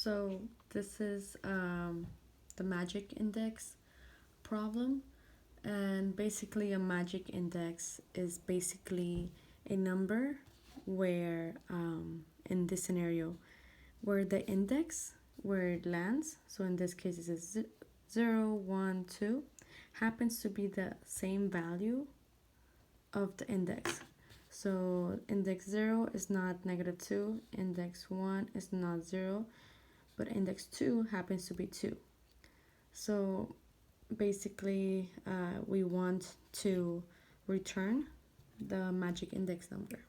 So this is the magic index problem, and basically a magic index is basically a number where in this scenario where the index where it lands, so in this case it is 0 1 2, happens to be the same value of the index. So index 0 is not -2, index 1 is not 0, but index 2 happens to be 2. So basically we want to return the magic index number.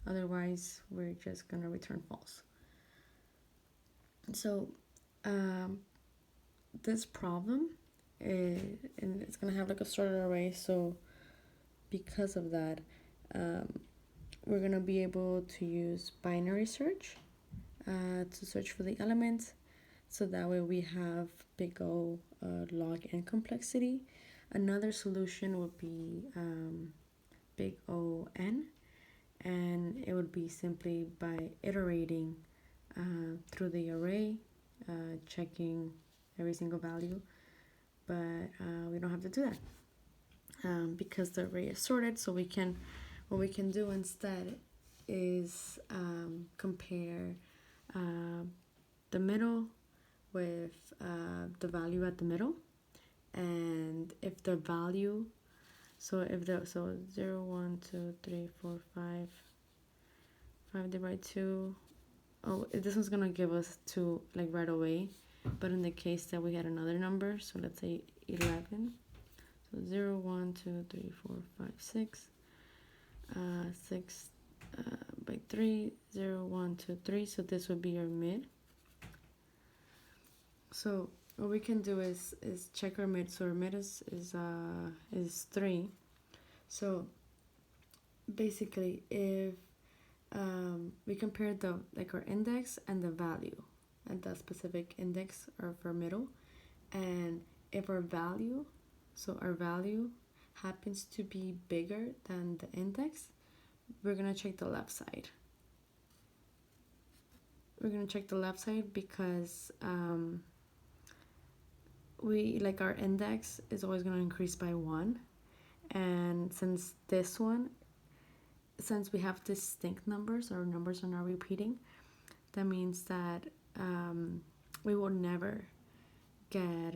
Otherwise, we're just going to return false. So this problem and it's going to have like a sorted array. So because of that, we're going to be able to use binary search to search for the elements. So that way we have big O log n complexity. Another solution would be big O n, and it would be simply by iterating through the array, checking every single value, but we don't have to do that because the array is sorted. So what we can do instead is compare the middle with the value at the middle, and if the value, so 0 1 2 3 4 5 divided by 2, oh, this one's gonna give us 2 like right away, but in the case that we had another number, so let's say 11, so 0 1 2 3 4 5 6 6 by 3, 0 1 2 3, so this would be our mid. So what we can do is check our mid. So our mid is 3. So basically, if we compare the our index and the value at that specific index or for middle, and if our value, so our value happens to be bigger than the index, we're gonna check the left side. We're gonna check the left side because we like our index is always going to increase by 1, and since we have distinct numbers, or numbers are not repeating, that means that we will never get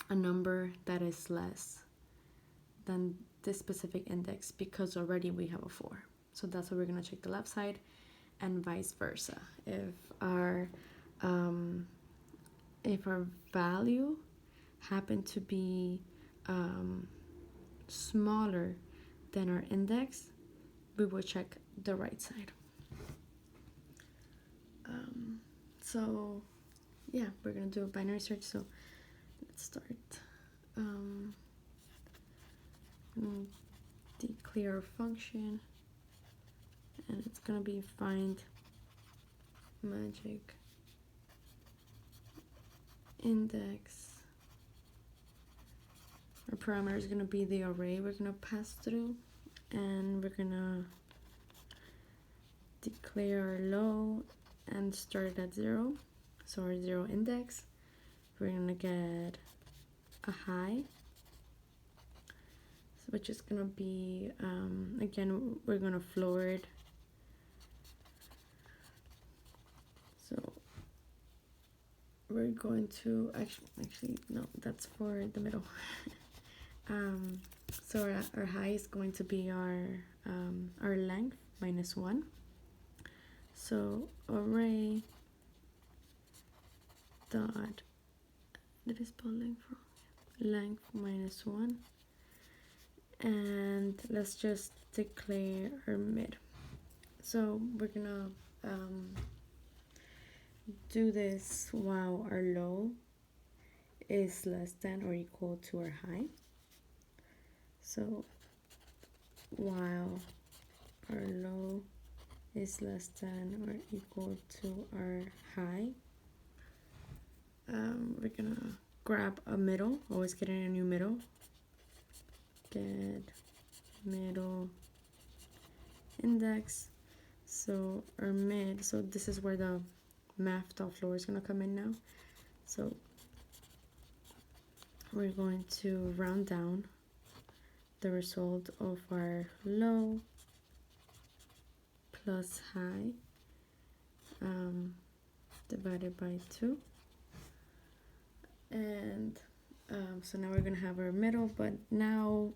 a number that is less than this specific index because already we have a 4. So that's why we're going to check the left side, and vice versa. If our value happened to be smaller than our index, we will check the right side. So yeah, we're gonna do a binary search. So let's start. Declare a function, and it's gonna be find magic index. Our parameter is going to be the array we're going to pass through, and we're going to declare our low and start it at 0. So our 0 index, we're going to get a high, which is going to be, again, we're going to floor it. So we're going to actually no, that's for the middle. So our high is going to be our length minus 1. So array dot, did I spell length wrong? Length minus 1, and let's just declare our mid. So we're gonna do this while our low is less than or equal to our high. So while our low is less than or equal to our high, we're gonna grab a middle, always getting a new middle, get middle index. So our mid, so this is where the math.floor is going to come in now. So we're going to round down the result of our low plus high divided by 2. And so now we're going to have our middle, but now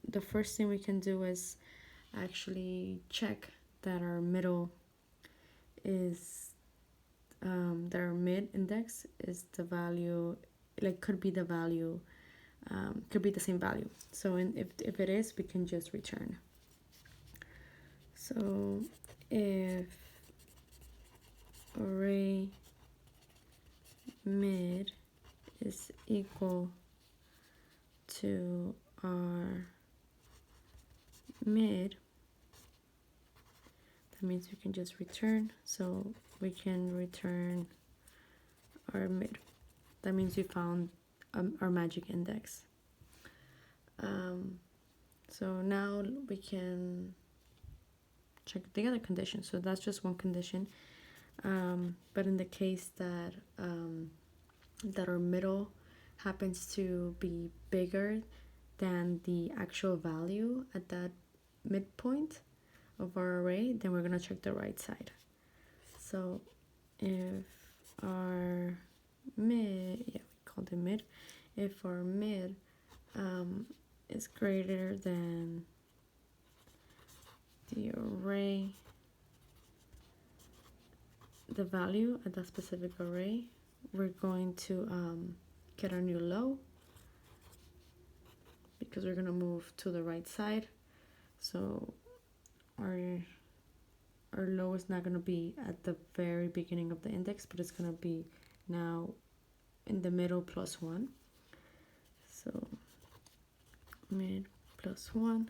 the first thing we can do is actually check that our middle is that our mid index is the value, like could be the value, could be the same value. So if it is, we can just return. So if array mid is equal to our mid, that means we can just return. So we can return our mid. That means we found our magic index. So now we can check the other condition. So that's just one condition. But in the case that that our middle happens to be bigger than the actual value at that midpoint of our array, then we're going to check the right side. So if our mid, we called it mid, if our mid is greater than the array, the value at that specific array, we're going to get our new low, because we're going to move to the right side. So our low is not going to be at the very beginning of the index, but it's going to be now in the middle plus 1. So mid plus 1.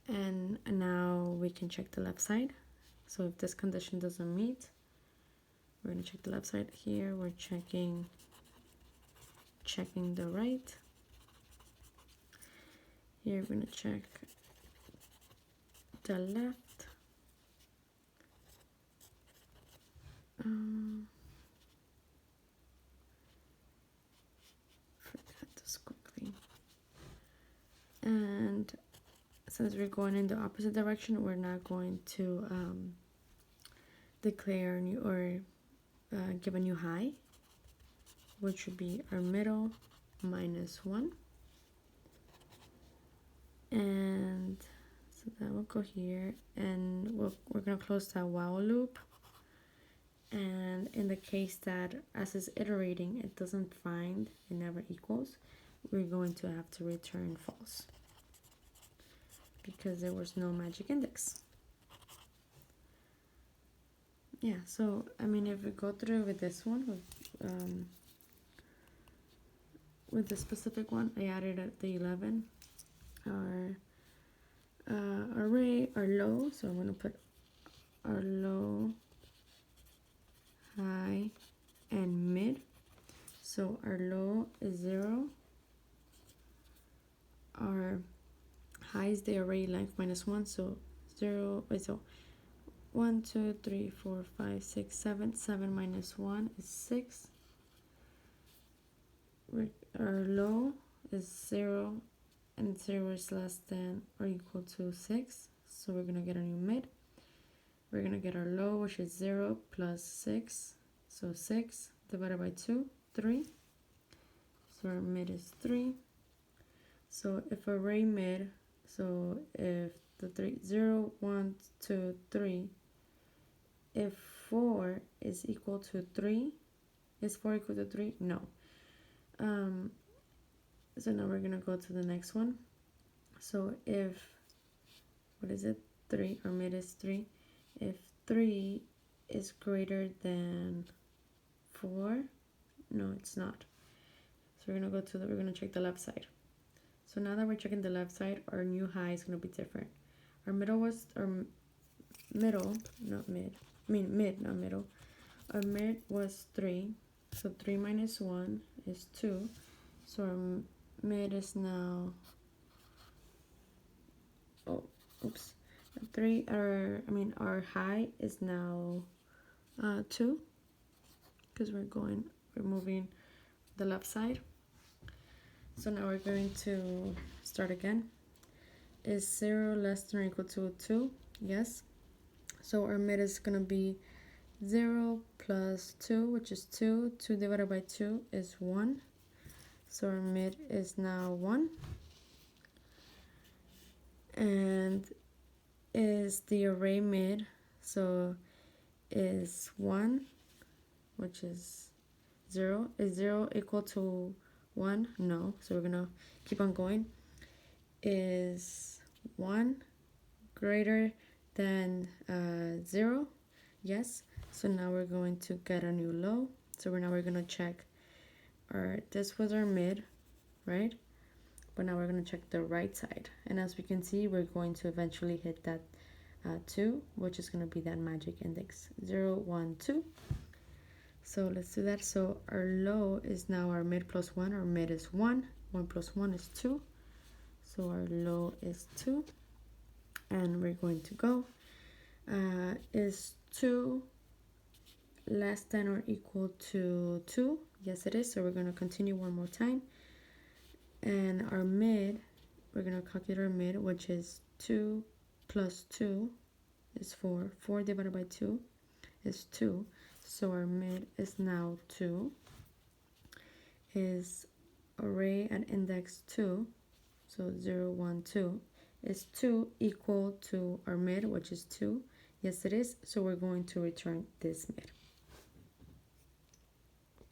And now we can check the left side. So if this condition doesn't meet, we're going to check the left side. Here we're checking the right. Here we're going to check the left. Forget this quickly. And since we're going in the opposite direction, we're not going to declare new or give a new high, which would be our middle minus 1. And so that will go here, and we're going to close that while loop. And in the case that as it's iterating, it doesn't find, it never equals, we're going to have to return false, because there was no magic index. Yeah, so I mean, if we go through with this one, with the specific one, I added at the 11 our array, our low. So I'm going to put our low, high, and mid. So our low is 0. Our high is the array length minus 1. So 0. So 1, 2, 3, 4, 5, 6, 7. 7 minus 1 is 6. Our low is 0, and 0 is less than or equal to 6. So we're going to get a new mid. We're going to get our low, which is 0 plus 6. So 6 divided by 2, 3. So our mid is 3. So if array mid, so if the 3, 0, 1, 2, 3, if 4 is equal to 3, is 4 equal to 3? No. So now we're going to go to the next one. So if, what is it? 3, our mid is 3. If 3 is greater than 4, no, it's not. So we're going to go to we're going to check the left side. So now that we're checking the left side, our new high is going to be different. Our middle was, our middle, not mid, I mean mid, not middle. Our mid was 3. So 3 minus 1 is 2. So our mid is now, oh, oops. 3, our high is now 2. because we're moving the left side. So now we're going to start again. Is 0 less than or equal to 2? Yes. So our mid is going to be 0 plus 2, which is 2. 2 divided by 2 is 1. So our mid is now 1. And is the array mid, so is 1, which is 0. Is 0 equal to 1? No. So we're going to keep on going. Is 1 greater than 0? Yes. So now we're going to get a new low. So now we're going to check this was our mid, right? But now we're going to check the right side. And as we can see, we're going to eventually hit that 2, which is going to be that magic index, 0, 1, 2. So let's do that. So our low is now our mid plus 1. Our mid is 1. 1 plus 1 is 2. So our low is 2. And we're going to go. Is 2 less than or equal to 2? Yes, it is. So we're going to continue one more time. And our mid, we're going to calculate our mid, which is 2 plus 2 is 4. 4 divided by 2 is 2. So our mid is now 2. Is array at index 2, so 0, 1, 2, is 2 equal to our mid, which is 2? Yes, it is. So we're going to return this mid.